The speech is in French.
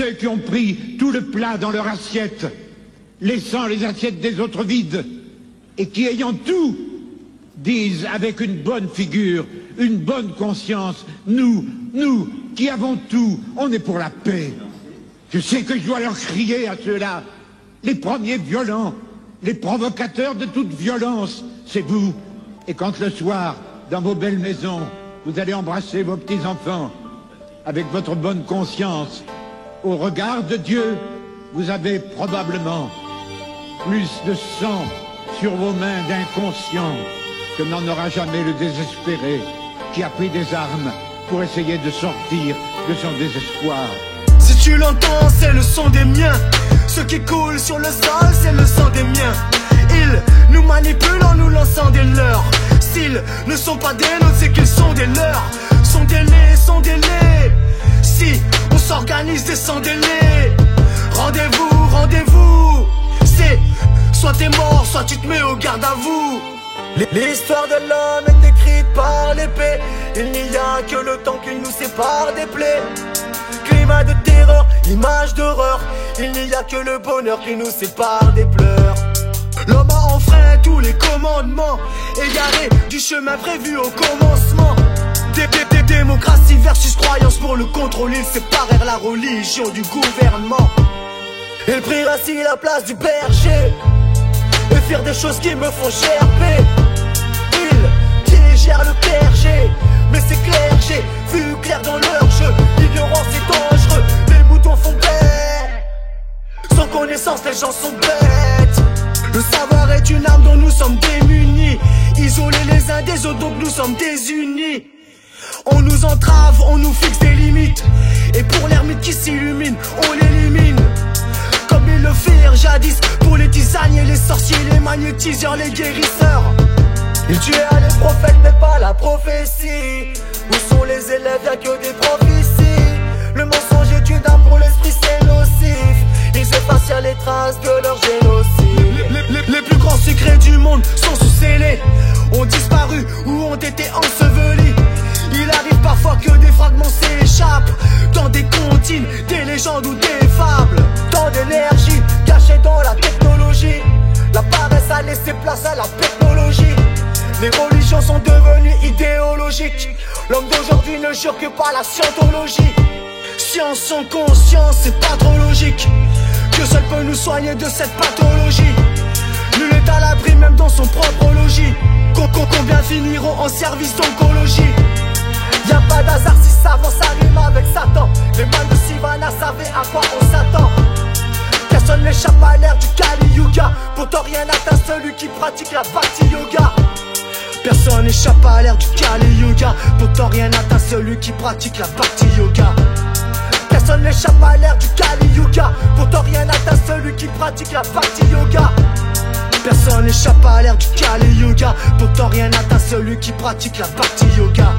ceux qui ont pris tout le plat dans leur assiette, laissant les assiettes des autres vides, et qui, ayant tout, disent avec une bonne figure, une bonne conscience, nous qui avons tout, on est pour la paix. Je sais que je dois leur crier à ceux-là, les premiers violents, les provocateurs de toute violence, c'est vous. Et quand le soir, dans vos belles maisons, vous allez embrasser vos petits-enfants, avec votre bonne conscience, au regard de Dieu, vous avez probablement plus de sang sur vos mains d'inconscients que n'en aura jamais le désespéré qui a pris des armes pour essayer de sortir de son désespoir. Si tu l'entends, c'est le son des miens. Ce qui coule sur le sol, c'est le sang des miens. Ils nous manipulent en nous lançant des leurs. S'ils ne sont pas des nôtres, c'est qu'ils sont des leurs. Sont des laits, sont des laits. Si on s'organise et sans délai, rendez-vous, rendez-vous. C'est soit t'es mort, soit tu te mets au garde à vous. L'histoire de l'homme est écrite par l'épée. Il n'y a que le temps qui nous sépare des plaies. Climat de terreur, image d'horreur. Il n'y a que le bonheur qui nous sépare des pleurs. L'homme a enfreint tous les commandements, égaré du chemin prévu au commencement. Démocratie versus croyance, pour le contrôle ils séparèrent la religion du gouvernement. Ils prirent ainsi la place du berger et firent des choses qui me font gerber. Ils digèrent le clergé, mais c'est clair, j'ai vu clair dans leur jeu. L'ignorance est dangereux, les moutons font paix. Sans connaissance les gens sont bêtes. Le savoir est une arme dont nous sommes démunis, isolés les uns des autres donc nous sommes désunis. On nous entrave, on nous fixe des limites, et pour l'ermite qui s'illumine, on l'élimine. Comme ils le firent jadis pour les tisaniers, les sorciers, les magnétiseurs, les guérisseurs. Ils tuaient les prophètes mais pas la prophétie. Où sont les élèves, y'a que des prophéties. Le mensonge est une arme pour l'esprit, c'est nocif. Ils effacent les traces de leur génocide. Les plus grands secrets du monde sont sous scellés, ont disparu ou ont été ensevelis. Il arrive parfois que des fragments s'échappent dans des comptines, des légendes ou des fables. Tant d'énergie cachée dans la technologie, la paresse a laissé place à la technologie. Les religions sont devenues idéologiques. L'homme d'aujourd'hui ne jure que par la scientologie. Science sans conscience, c'est pas trop logique. Que seul peut nous soigner de cette pathologie. Nul n'est à l'abri même dans son propre logis. Combien finiront en service d'oncologie? Y'a pas d'hasard si savant ça rime avec Satan. Les mains de Sivana savaient à quoi on s'attend. Personne n'échappe à l'ère du Kali Yuga. Pourtant rien n'atteint celui qui pratique la Bhakti Yoga. Personne n'échappe à l'ère du Kali Yuga. Pourtant rien n'atteint celui qui pratique la Bhakti Yoga. Personne n'échappe à l'ère du Kali Yuga. Pourtant rien n'atteint celui qui pratique la Bhakti Yoga. Personne n'échappe à l'ère du Kali Yuga. Pourtant rien n'atteint celui qui pratique la Bhakti Yoga.